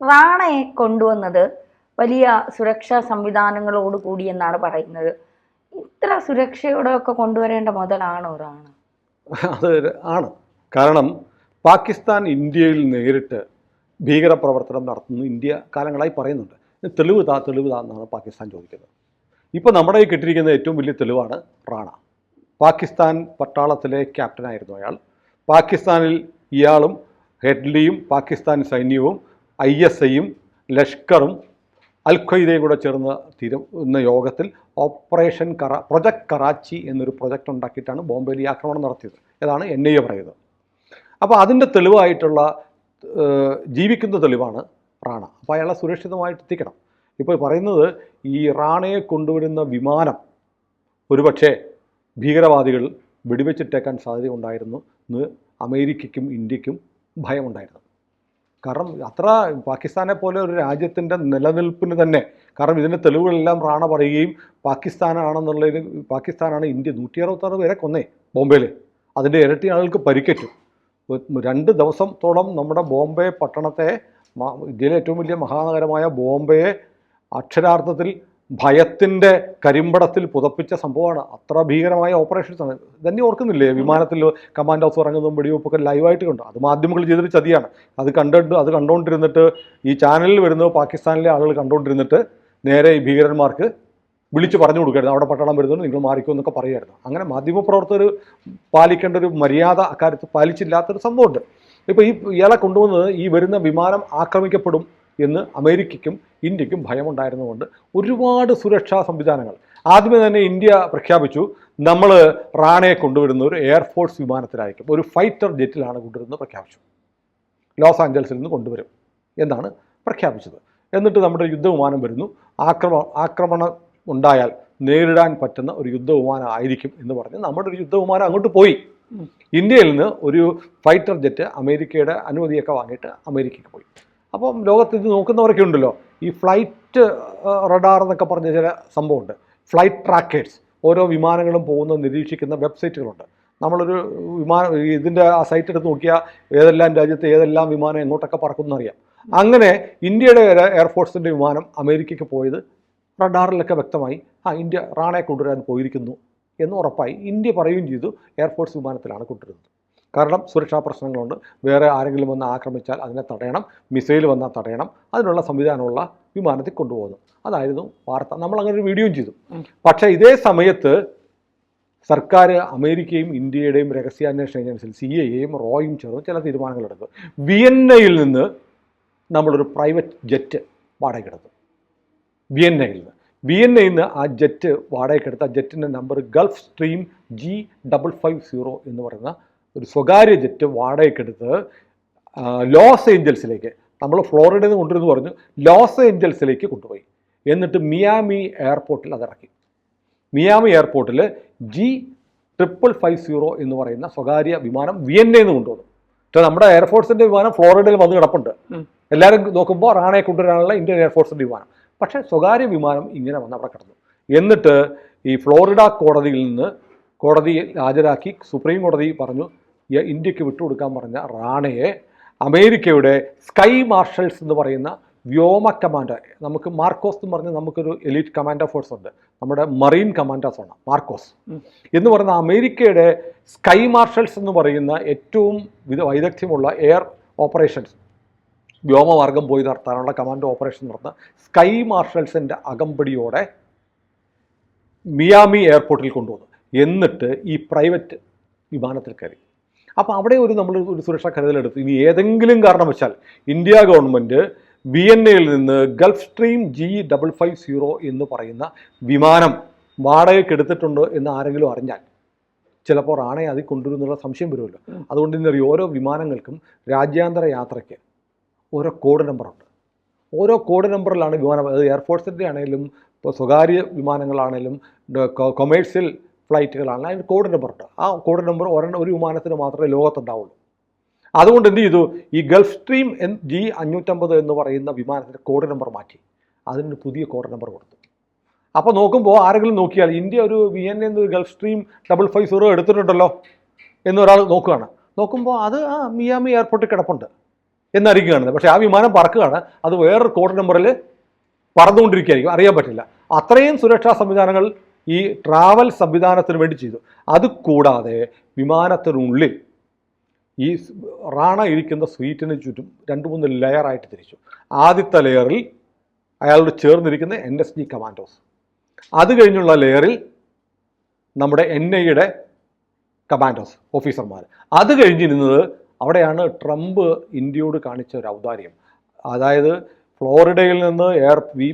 റാണയെ കൊണ്ടുവന്നത് വലിയ സുരക്ഷാ സംവിധാനങ്ങളോട് കൂടി എന്നാണ് പറയുന്നത്. ഇത്ര സുരക്ഷയോടെയൊക്കെ കൊണ്ടുവരേണ്ട മുതലാണോ റാണ? അത് ആണ്. കാരണം പാകിസ്ഥാൻ ഇന്ത്യയിൽ നേരിട്ട് ഭീകരപ്രവർത്തനം നടത്തുന്നു ഇന്ത്യ കാലങ്ങളായി പറയുന്നുണ്ട്. തെളിവ് താ എന്നാണ് പാകിസ്ഥാൻ ചോദിക്കുന്നത്. ഇപ്പോൾ നമ്മുടെ ഈ കിട്ടിയിരിക്കുന്ന ഏറ്റവും വലിയ തെളിവാണ് റാണ. പാകിസ്ഥാൻ പട്ടാളത്തിലെ ക്യാപ്റ്റനായിരുന്നു അയാൾ. പാകിസ്ഥാനിൽ ഇയാളും ഹെഡ്ലിയും പാകിസ്ഥാൻ സൈന്യവും ISIയും ലഷ്കറും അൽ ഖ്വയ്ദയും കൂടെ ചേർന്ന് തീരുന്ന യോഗത്തിൽ ഓപ്പറേഷൻ പ്രൊജക്ട് കറാച്ചി എന്നൊരു പ്രൊജക്റ്റ് ഉണ്ടാക്കിയിട്ടാണ് ബോംബെയിൽ ഈ ആക്രമണം നടത്തിയത്. ഇതാണ് NIA പറയുന്നത്. അപ്പോൾ അതിൻ്റെ തെളിവായിട്ടുള്ള ജീവിക്കുന്ന തെളിവാണ് റാണ. അപ്പോൾ അയാളെ സുരക്ഷിതമായിട്ട് എത്തിക്കണം. ഇപ്പോൾ പറയുന്നത് ഈ റാണയെ കൊണ്ടുവരുന്ന വിമാനം ഒരുപക്ഷെ ഭീകരവാദികൾ വെടിവെച്ചിട്ടേക്കാൻ സാധ്യതയുണ്ടായിരുന്നു എന്ന് അമേരിക്കയ്ക്കും ഇന്ത്യക്കും ഭയമുണ്ടായിരുന്നു. കാരണം അത്ര പാകിസ്ഥാനെ പോലെ ഒരു രാജ്യത്തിൻ്റെ നിലനിൽപ്പിന് തന്നെ, കാരണം ഇതിൻ്റെ തെളിവുകളെല്ലാം റാണ പറയുകയും പാകിസ്ഥാനാണ് ഇന്ത്യ 166 പേരെ കൊന്നേ ബോംബെയിൽ. അതിൻ്റെ ഇരട്ടി ആളുകൾക്ക് പരിക്കേറ്റു. 2 ദിവസത്തോളം നമ്മുടെ ബോംബെ പട്ടണത്തെ, ഇന്ത്യയിലെ ഏറ്റവും വലിയ മഹാനഗരമായ ബോംബെയെ അക്ഷരാർത്ഥത്തിൽ ഭയത്തിൻ്റെ കരിമ്പടത്തിൽ പുതപ്പിച്ച സംഭവമാണ്. അത്ര ഭീകരമായ ഓപ്പറേഷൻസാണ്. തന്നെ ഓർക്കുന്നില്ലേ, വിമാനത്തിൽ കമാൻഡ് ഹൗസ് ഇറങ്ങുന്നതും വെടിവെപ്പൊക്കെ ലൈവായിട്ട് കണ്ടു. അത് മാധ്യമങ്ങൾ ചെയ്തൊരു ചതിയാണ്. അത് കണ്ടുകൊണ്ടിരുന്നിട്ട് ഈ ചാനലിൽ വരുന്നത് പാകിസ്ഥാനിലെ ആളുകൾ കണ്ടുകൊണ്ടിരുന്നിട്ട് നേരെ ഈ ഭീകരന്മാർക്ക് വിളിച്ച് പറഞ്ഞു കൊടുക്കായിരുന്നു, അവിടെ പട്ടാളം വരുന്നുണ്ട്, നിങ്ങൾ മാറിക്കോ എന്നൊക്കെ പറയുമായിരുന്നു. അങ്ങനെ മാധ്യമപ്രവർത്തകർ പാലിക്കേണ്ട ഒരു മര്യാദ അക്കാര്യത്തിൽ പാലിച്ചില്ലാത്തൊരു സംഭവമുണ്ട്. ഇപ്പോൾ ഇയാളെ കൊണ്ടുവന്നത് ഈ വരുന്ന വിമാനം ആക്രമിക്കപ്പെടും എന്ന് അമേരിക്കയ്ക്കും ഇന്ത്യക്കും ഭയമുണ്ടായിരുന്നുകൊണ്ട് ഒരുപാട് സുരക്ഷാ സംവിധാനങ്ങൾ ആദ്യമേ തന്നെ ഇന്ത്യ പ്രഖ്യാപിച്ചു. നമ്മൾ റാണയെ കൊണ്ടുവരുന്ന ഒരു എയർഫോഴ്സ് വിമാനത്തിലായിരിക്കും, ഒരു ഫൈറ്റർ ജെറ്റിലാണ് കൊണ്ടുവരുന്നത് പ്രഖ്യാപിച്ചു. ലോസ് ആഞ്ചൽസിൽ നിന്ന് കൊണ്ടുവരും എന്നാണ് പ്രഖ്യാപിച്ചത്. എന്നിട്ട് നമ്മുടെ യുദ്ധവിമാനം വരുന്നു, ആക്രമണം ഉണ്ടായാൽ നേരിടാൻ പറ്റുന്ന ഒരു യുദ്ധവിമാനം ആയിരിക്കും എന്ന് പറഞ്ഞ് നമ്മുടെ ഒരു യുദ്ധവിമാനം അങ്ങോട്ട് പോയി. ഇന്ത്യയിൽ നിന്ന് ഒരു ഫൈറ്റർ ജെറ്റ് അമേരിക്കയുടെ അനുമതിയൊക്കെ വാങ്ങിയിട്ട് അമേരിക്കയ്ക്ക് പോയി. അപ്പം ലോകത്ത് ഇത് നോക്കുന്നവരൊക്കെ ഉണ്ടല്ലോ, ഈ ഫ്ലൈറ്റ് റഡാർ എന്നൊക്കെ പറഞ്ഞ ചില സംഭവമുണ്ട്, ഫ്ലൈറ്റ് ട്രാക്കേഴ്സ്. ഓരോ വിമാനങ്ങളും പോകുന്നത് നിരീക്ഷിക്കുന്ന വെബ്സൈറ്റുകളുണ്ട്. നമ്മളൊരു ഇതിൻ്റെ ആ സൈറ്റ് എടുത്ത് നോക്കിയാൽ ഏതെല്ലാം രാജ്യത്ത് ഏതെല്ലാം വിമാനം എങ്ങോട്ടൊക്കെ പറക്കുമെന്ന് അറിയാം. അങ്ങനെ ഇന്ത്യയുടെ എയർഫോഴ്സിൻ്റെ വിമാനം അമേരിക്കയ്ക്ക് പോയത് റഡാറിലൊക്കെ വ്യക്തമായി, ഇന്ത്യ റാണയെ കൊണ്ടുവരാൻ പോയിരിക്കുന്നു എന്ന് ഉറപ്പായി. ഇന്ത്യ പറയുകയും ചെയ്തു എയർഫോഴ്സ് വിമാനത്തിലാണ് കൊണ്ടുവരുന്നത്. കാരണം സുരക്ഷാ പ്രശ്നങ്ങളുണ്ട്, വേറെ ആരെങ്കിലും വന്ന് ആക്രമിച്ചാൽ അതിനെ തടയണം, മിസൈൽ വന്നാൽ തടയണം, അതിനുള്ള സംവിധാനമുള്ള വിമാനത്തിൽ കൊണ്ടുപോകുന്നു. അതായിരുന്നു വാർത്ത. നമ്മളങ്ങനെ ഒരു വീഡിയോയും ചെയ്തു. പക്ഷേ ഇതേ സമയത്ത് സർക്കാർ അമേരിക്കയും ഇന്ത്യയുടെയും രഹസ്യാന്വേഷണ ഏജൻസിയിൽ CIAയും റോയും ചേർന്ന് ചില തീരുമാനങ്ങളെടുത്തു. വിയന്നയിൽ നിന്ന് നമ്മളൊരു പ്രൈവറ്റ് ജെറ്റ് വാടകയ്ക്കെടുത്തു. വിയന്നയിൽ നിന്ന് ആ ജെറ്റ് വാടകയ്ക്കെടുത്ത ജെറ്റിൻ്റെ നമ്പർ ഗൾഫ് സ്ട്രീം G550 എന്ന് പറയുന്ന ഒരു സ്വകാര്യ ജെറ്റ് വാടകയ്ക്കെടുത്ത് ലോസ് ഏഞ്ചൽസിലേക്ക്, നമ്മൾ ഫ്ലോറിഡയിൽ നിന്ന് കൊണ്ടുവരുന്നു പറഞ്ഞു, ലോസ് ഏഞ്ചൽസിലേക്ക് കൊണ്ടുപോയി. എന്നിട്ട് മിയാമി എയർപോർട്ടിൽ അതിറക്കി. മിയാമി എയർപോർട്ടിൽ G550 എന്ന് പറയുന്ന സ്വകാര്യ വിമാനം വിയന്നയിൽ നിന്ന് കൊണ്ടുവന്നു. പക്ഷേ നമ്മുടെ എയർഫോഴ്സിൻ്റെ വിമാനം ഫ്ലോറിഡയിൽ വന്ന് കിടപ്പുണ്ട്. എല്ലാവരും നോക്കുമ്പോൾ റാണയെ കൊണ്ടുവരാനുള്ള ഇന്ത്യൻ എയർഫോഴ്സിൻ്റെ വിമാനം. പക്ഷേ സ്വകാര്യ വിമാനം ഇങ്ങനെ വന്ന് അവിടെ കിടന്നു. എന്നിട്ട് ഈ ഫ്ലോറിഡ കോടതിയിൽ ഹാജരാക്കി സുപ്രീം കോടതി പറഞ്ഞു, ഇന്ത്യക്ക് വിട്ടുകൊടുക്കാൻ പറഞ്ഞ റാണയെ അമേരിക്കയുടെ സ്കൈ മാർഷൽസ് എന്ന് പറയുന്ന വ്യോമ കമാൻഡർ, നമുക്ക് മാർക്കോസ് എന്ന് പറഞ്ഞ് നമുക്കൊരു എലീറ്റ് കമാൻഡർ ഫോഴ്സ് ഉണ്ട്, നമ്മുടെ മറീൻ കമാൻഡേഴ്സാണ് മാർക്കോസ് എന്ന് പറയുന്ന അമേരിക്കയുടെ സ്കൈ മാർഷൽസ് എന്ന് പറയുന്ന ഏറ്റവും വൈദഗ്ധ്യമുള്ള എയർ ഓപ്പറേഷൻസ്, വ്യോമമാർഗം പോയി നടത്താനുള്ള കമാൻഡോ ഓപ്പറേഷൻ നടത്തുന്ന സ്കൈ മാർഷൽസിൻ്റെ അകമ്പടിയോടെ മിയാമി എയർപോർട്ടിൽ കൊണ്ടുവന്നു. എന്നിട്ട് ഈ പ്രൈവറ്റ് വിമാനത്തിൽ കയറി. അപ്പോൾ അവിടെ നമ്മൾ ഒരു സുരക്ഷാ കരുതലെടുത്തു. ഇനി ഏതെങ്കിലും കാരണവശാൽ ഇന്ത്യ ഗവൺമെൻറ് വിയന്നയിൽ നിന്ന് ഗൾഫ് സ്ട്രീം G550 എന്ന് പറയുന്ന വിമാനം വാടകയ്ക്ക് എടുത്തിട്ടുണ്ട് എന്ന് ആരെങ്കിലും അറിഞ്ഞാൽ ചിലപ്പോൾ റാണയെ അതിൽ കൊണ്ടുവരുന്നുള്ള സംശയം വരുമല്ലോ. അതുകൊണ്ട് ഇന്നറിയും ഓരോ വിമാനങ്ങൾക്കും രാജ്യാന്തര യാത്രയ്ക്ക് ഓരോ കോഡ് നമ്പറുണ്ട്. ഓരോ കോഡ് നമ്പറിലാണ് വിമാനം, അത് എയർഫോഴ്സിൻ്റെ ആണെങ്കിലും ഇപ്പോൾ സ്വകാര്യ വിമാനങ്ങളാണെങ്കിലും കൊമേഴ്സ്യൽ ഫ്ലൈറ്റുകളാണ്, അതിന് കോഡ് നമ്പറുണ്ട്. ആ കോഡ് നമ്പർ ഒരു വിമാനത്തിന് മാത്രമേ ലോകത്തുണ്ടാവുള്ളൂ. അതുകൊണ്ട് എന്ത് ചെയ്തു, ഈ ഗൾഫ് സ്ട്രീം G550 എന്ന് പറയുന്ന വിമാനത്തിൻ്റെ കോഡ് നമ്പർ മാറ്റി അതിന് പുതിയ കോഡ് നമ്പർ കൊടുത്തു. അപ്പോൾ നോക്കുമ്പോൾ ആരെങ്കിലും നോക്കിയാൽ ഇന്ത്യ ഒരു വിയന്നയിൽ നിന്ന് ഗൾഫ് സ്ട്രീം 550 എടുത്തിട്ടുണ്ടല്ലോ എന്നൊരാൾ നോക്കുകയാണ്. നോക്കുമ്പോൾ അത് മിയാമി എയർപോർട്ടിൽ കിടപ്പുണ്ട്. എന്നായിരിക്കും കാണുന്നത്. പക്ഷേ ആ വിമാനം പറക്കുകയാണ്, അത് വേറൊരു കോഡ് നമ്പറിൽ പറന്നുകൊണ്ടിരിക്കുകയായിരിക്കും, അറിയാൻ പറ്റില്ല. അത്രയും സുരക്ഷാ സംവിധാനങ്ങൾ ഈ ട്രാവൽ സംവിധാനത്തിന് വേണ്ടി ചെയ്തു. അതുകൂടാതെ വിമാനത്തിനുള്ളിൽ ഈ റാണ ഇരിക്കുന്ന സീറ്റിന് ചുറ്റും 2-3 ലെയറായിട്ട് തിരിച്ചു. ആദ്യത്തെ ലെയറിൽ അയാളോട് ചേർന്നിരിക്കുന്ന NSG കമാൻഡോസ്, അത് കഴിഞ്ഞുള്ള ലെയറിൽ നമ്മുടെ NIA കമാൻഡോസ് ഓഫീസർമാർ, അത് കഴിഞ്ഞിരുന്നത് അവിടെയാണ് ട്രംപ് ഇന്ത്യയോട് കാണിച്ച ഒരു ഔദാര്യം. അതായത് ഫ്ലോറിഡയിൽ നിന്ന്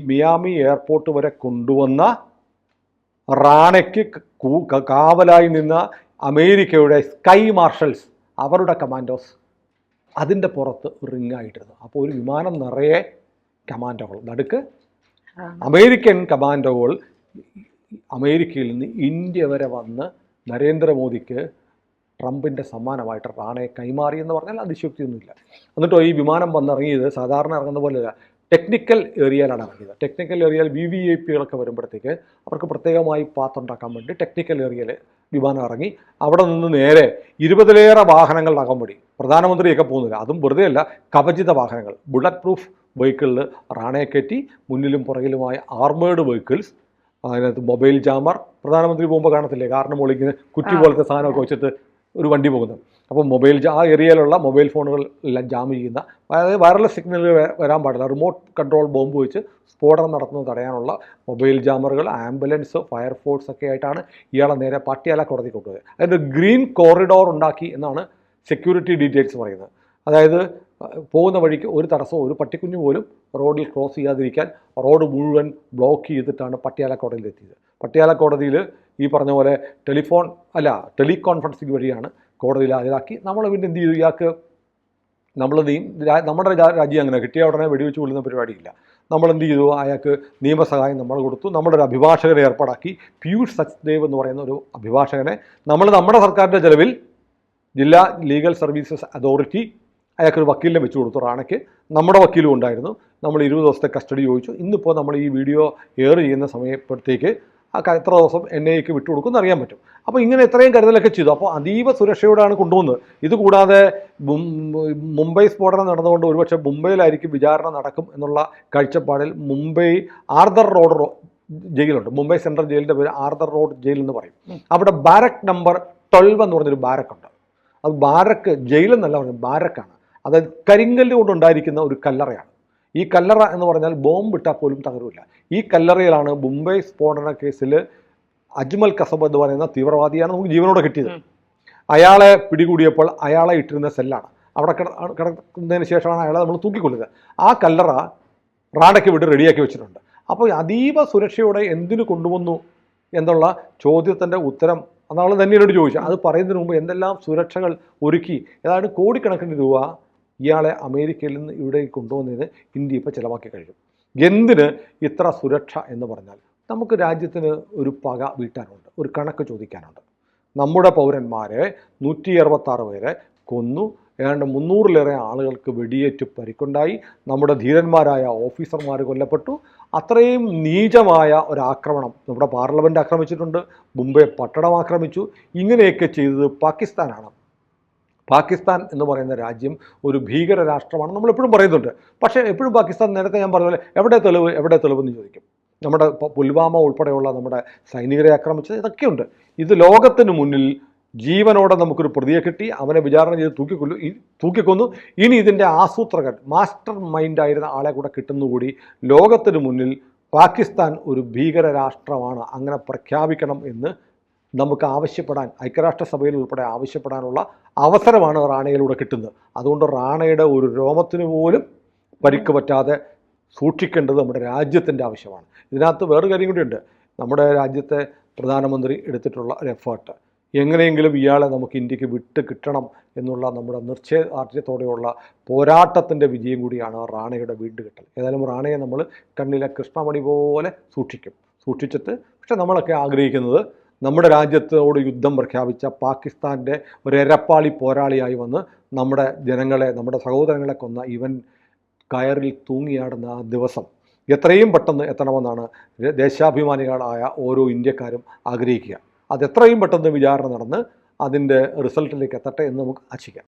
മിയാമി എയർപോർട്ട് വരെ കൊണ്ടുവന്ന റാണയ്ക്ക് കാവലായി നിന്ന അമേരിക്കയുടെ സ്കൈ മാർഷൽസ്, അവരുടെ കമാൻഡോസ് അതിൻ്റെ പുറത്ത് റിങ്ങായിട്ടിരുന്നു. അപ്പോൾ ഒരു വിമാനം നിറയെ കമാൻഡോകൾ, നടുക്ക് അമേരിക്കൻ കമാൻഡോകൾ അമേരിക്കയിൽ നിന്ന് ഇന്ത്യ വരെ വന്ന് നരേന്ദ്രമോദിക്ക് ട്രംപിൻ്റെ സമ്മാനമായിട്ട് റാണയെ കൈമാറി എന്ന് പറഞ്ഞാൽ അതിശയോക്തിയൊന്നുമില്ല. എന്നിട്ടോ ഈ വിമാനം വന്നിറങ്ങിയത് സാധാരണ ഇറങ്ങുന്ന പോലെയല്ല, ടെക്നിക്കൽ ഏരിയയിലാണ് ഇറങ്ങിയത്. ടെക്നിക്കൽ ഏരിയയിൽ VVIPകളൊക്കെ വരുമ്പോഴത്തേക്ക് അവർക്ക് പ്രത്യേകമായി പാത്തുണ്ടാക്കാൻ വേണ്ടി ടെക്നിക്കൽ ഏരിയയിൽ വിമാനം ഇറങ്ങി. അവിടെ നിന്ന് നേരെ 20-ലേറെ വാഹനങ്ങളുടെ അകമ്പടി, പ്രധാനമന്ത്രിയൊക്കെ പോകുന്നില്ല, അതും വെറുതെ അല്ല, കവചിത വാഹനങ്ങൾ, ബുള്ളറ്റ് പ്രൂഫ് വെഹിക്കിളിൽ റാണയെ കയറ്റി, മുന്നിലും പുറകിലുമായ ആർമേഡ് വെഹിക്കിൾസ്, അതിനകത്ത് മൊബൈൽ ജാമർ, പ്രധാനമന്ത്രി പോകുമ്പോൾ കാണത്തില്ലേ കാരണം ഒളിക്കുന്ന കുറ്റി പോലത്തെ സാധനമൊക്കെ വെച്ചിട്ട് ഒരു വണ്ടി പോകുന്നത്. അപ്പോൾ ആ ഏരിയയിലുള്ള മൊബൈൽ ഫോണുകൾ എല്ലാം ജാം ചെയ്യുന്ന, അതായത് വയർലെസ് സിഗ്നലുകൾ വരാൻ പാടില്ല, റിമോട്ട് കൺട്രോൾ ബോംബ് വെച്ച് സ്ഫോടനം നടത്തുന്നത് തടയാനുള്ള മൊബൈൽ ജാമറുകൾ, ആംബുലൻസ്, ഫയർഫോഴ്സ് ഒക്കെ ആയിട്ടാണ് ഇയാളെ നേരെ പട്യാല കോടതി കൊണ്ടുപോയത്. അതിൻ്റെ ഗ്രീൻ കോറിഡോർ ഉണ്ടാക്കി എന്നാണ് സെക്യൂരിറ്റി ഡീറ്റെയിൽസ് പറയുന്നത്. അതായത് പോകുന്ന വഴിക്ക് ഒരു തടസ്സവും, ഒരു പട്ടിക്കുഞ്ഞു പോലും റോഡിൽ ക്രോസ് ചെയ്യാതിരിക്കാൻ റോഡ് മുഴുവൻ ബ്ലോക്ക് ചെയ്തിട്ടാണ് പട്യാല കോടതിയിൽ എത്തിയത്. പട്യാല കോടതിയിൽ ഈ പറഞ്ഞ പോലെ ടെലികോൺഫറൻസിംഗ് വഴിയാണ് കോടതിയിൽ ഹാജരാക്കി. നമ്മൾ പിന്നെ എന്ത് ചെയ്തു, ഇയാൾക്ക് നമ്മുടെ രാജ്യം അങ്ങനെ കിട്ടിയ ഉടനെ വെടിവെച്ച് കൊള്ളുന്ന പരിപാടിയില്ല. നമ്മളെന്ത് ചെയ്തു, അയാൾക്ക് നിയമസഹായം നമ്മൾ കൊടുത്തു. നമ്മളൊരു അഭിഭാഷകനെ ഏർപ്പാടാക്കി, പീയൂഷ് സച്ദേവ് എന്ന് പറയുന്ന ഒരു അഭിഭാഷകനെ നമ്മുടെ സർക്കാരിൻ്റെ ചെലവിൽ ജില്ലാ ലീഗൽ സർവീസസ് അതോറിറ്റി അയാൾക്കൊരു വക്കീലിനെ വെച്ച് കൊടുത്തു. റാണയ്ക്ക് നമ്മുടെ വക്കീലും ഉണ്ടായിരുന്നു. നമ്മൾ 20 ദിവസത്തെ കസ്റ്റഡി ചോദിച്ചു. ഇന്നിപ്പോൾ നമ്മൾ ഈ വീഡിയോ എയർ ചെയ്യുന്ന സമയപ്പോഴത്തേക്ക് എത്ര ദിവസം NIAക്ക് വിട്ടുകൊടുക്കുമെന്ന് അറിയാൻ പറ്റും. അപ്പോൾ ഇങ്ങനെ എത്രയും കരുതലൊക്കെ ചെയ്തു. അപ്പോൾ അതീവ സുരക്ഷയോടാണ് കൊണ്ടുവന്നത്. ഇതുകൂടാതെ മുംബൈ സ്ഫോടനം നടന്നുകൊണ്ട് ഒരുപക്ഷെ മുംബൈയിലായിരിക്കും വിചാരണ നടക്കും എന്നുള്ള കാഴ്ചപ്പാടിൽ മുംബൈ ആർദർ റോഡ് ജയിലുണ്ട്. മുംബൈ സെൻട്രൽ ജയിലിൻ്റെ പേര് ആർദർ റോഡ് ജയിൽ എന്ന് പറയും. അവിടെ ബാരക്ക് നമ്പർ 12 എന്ന് പറഞ്ഞൊരു ബാരക്കുണ്ട്. അത് ബാരക്ക് ജയിലെന്നല്ല പറഞ്ഞത്, ബാരക്കാണ്. അത് കരിങ്കല്ല് കൊണ്ടുണ്ടായിരിക്കുന്ന ഒരു കല്ലറയാണ്. ഈ കല്ലറ എന്ന് പറഞ്ഞാൽ ബോംബ് ഇട്ടാൽ പോലും തകരില്ല. ഈ കല്ലറയിലാണ് മുംബൈ സ്ഫോടന കേസിൽ അജ്മൽ കസബ് എന്ന് പറയുന്ന തീവ്രവാദിയാണ് നമുക്ക് ജീവനോടെ കിട്ടിയത്. അയാളെ പിടികൂടിയപ്പോൾ അയാളെ ഇട്ടിരുന്ന സെല്ലാണ്. അവിടെ കിടക്കുന്നതിന് ശേഷമാണ് അയാളെ നമ്മൾ തൂക്കിക്കൊല്ലുന്നത്. ആ കല്ലറ റാണയ്ക്ക് വിട്ട് റെഡിയാക്കി വെച്ചിട്ടുണ്ട്. അപ്പോൾ അതീവ സുരക്ഷയോടെ എന്തിനു കൊണ്ടുവന്നു എന്നുള്ള ചോദ്യത്തിൻ്റെ ഉത്തരം അന്നാൾ തന്നെ എന്നോട് ചോദിച്ചു. അത് പറയുന്നതിന് മുമ്പ് എന്തെല്ലാം സുരക്ഷകൾ ഒരുക്കി, ഏതാണ്ട് കോടിക്കണക്കിന് രൂപ ഇയാളെ അമേരിക്കയിൽ നിന്ന് ഇവിടേക്ക് കൊണ്ടുവന്നതിന് ഇന്ത്യ ഇപ്പോൾ ചിലവാക്കി കഴിഞ്ഞു. എന്തിന് ഇത്ര സുരക്ഷ എന്ന് പറഞ്ഞാൽ നമുക്ക് രാജ്യത്തിന് ഒരു പക വീട്ടാനുണ്ട്, ഒരു കണക്ക് ചോദിക്കാനുണ്ട്. നമ്മുടെ പൗരന്മാരെ 166 പേരെ കൊന്നു, ഏതാണ്ട് 300-ലേറെ ആളുകൾക്ക് വെടിയേറ്റ് പരിക്കുണ്ടായി, നമ്മുടെ ധീരന്മാരായ ഓഫീസർമാർ കൊല്ലപ്പെട്ടു. അത്രയും നീചമായ ഒരാക്രമണം നമ്മുടെ പാർലമെൻറ്റ് ആക്രമിച്ചിട്ടുണ്ട്, മുംബൈ പട്ടണം ആക്രമിച്ചു. ഇങ്ങനെയൊക്കെ ചെയ്തത് പാകിസ്ഥാനാണ്. പാകിസ്ഥാൻ എന്ന് പറയുന്ന രാജ്യം ഒരു ഭീകര രാഷ്ട്രമാണ് നമ്മളെപ്പോഴും പറയുന്നുണ്ട്. പക്ഷേ എപ്പോഴും പാകിസ്ഥാൻ, നേരത്തെ ഞാൻ പറഞ്ഞ പോലെ എവിടെ തെളിവെന്ന് ചോദിക്കും. നമ്മുടെ പുൽവാമ ഉൾപ്പെടെയുള്ള നമ്മുടെ സൈനികരെ ആക്രമിച്ചത് ഇതൊക്കെയുണ്ട്. ഇത് ലോകത്തിന് മുന്നിൽ ജീവനോടെ നമുക്കൊരു പ്രതിയെ കിട്ടി, അവനെ വിചാരണ ചെയ്ത് തൂക്കിക്കൊന്നു. ഇനി ഇതിൻ്റെ ആസൂത്രകൻ, മാസ്റ്റർ മൈൻഡായിരുന്ന ആളെ കൂടെ കിട്ടുന്നുകൂടി ലോകത്തിന് മുന്നിൽ പാകിസ്ഥാൻ ഒരു ഭീകര രാഷ്ട്രമാണ്, അങ്ങനെ പ്രഖ്യാപിക്കണം എന്ന് നമുക്ക് ആവശ്യപ്പെടാൻ, ഐക്യരാഷ്ട്രസഭയിൽ ഉൾപ്പെടെ ആവശ്യപ്പെടാനുള്ള അവസരമാണ് റാണയിലൂടെ കിട്ടുന്നത്. അതുകൊണ്ട് റാണയുടെ ഒരു രോമത്തിന് പോലും പരിക്ക് പറ്റാതെ സൂക്ഷിക്കേണ്ടത് നമ്മുടെ രാജ്യത്തിൻ്റെ ആവശ്യമാണ്. ഇതിനകത്ത് വേറൊരു കാര്യം കൂടിയുണ്ട്. നമ്മുടെ രാജ്യത്തെ പ്രധാനമന്ത്രി എടുത്തിട്ടുള്ള ഒരു എഫേർട്ട്, എങ്ങനെയെങ്കിലും ഇയാളെ നമുക്ക് ഇന്ത്യക്ക് വിട്ട് കിട്ടണം എന്നുള്ള നമ്മുടെ നിശ്ചയദാർഢ്യത്തോടെയുള്ള പോരാട്ടത്തിൻ്റെ വിജയം കൂടിയാണ് റാണയുടെ വീണ്ടുകിട്ടൽ. ഏതായാലും റാണയെ നമ്മൾ കണ്ണിലെ കൃഷ്ണമണി പോലെ സൂക്ഷിച്ചിട്ട് പക്ഷെ നമ്മളൊക്കെ ആഗ്രഹിക്കുന്നത് നമ്മുടെ രാജ്യത്തോട് യുദ്ധം പ്രഖ്യാപിച്ച പാകിസ്ഥാൻ്റെ ഒരു എരപ്പാളി പോരാളിയായി വന്ന് നമ്മുടെ ജനങ്ങളെ, നമ്മുടെ സഹോദരങ്ങളെ കൊന്ന ഇവൻ കയറിൽ തൂങ്ങിയാടുന്ന ആ ദിവസം എത്രയും പെട്ടെന്ന് എത്തണമെന്നാണ് ദേശാഭിമാനികളായ ഓരോ ഇന്ത്യക്കാരും ആഗ്രഹിക്കുക. അത് എത്രയും പെട്ടെന്ന് വിചാരണ നടന്ന് അതിൻ്റെ റിസൾട്ടിലേക്ക് എത്തട്ടെ എന്ന് നമുക്ക് ആശിക്കാം.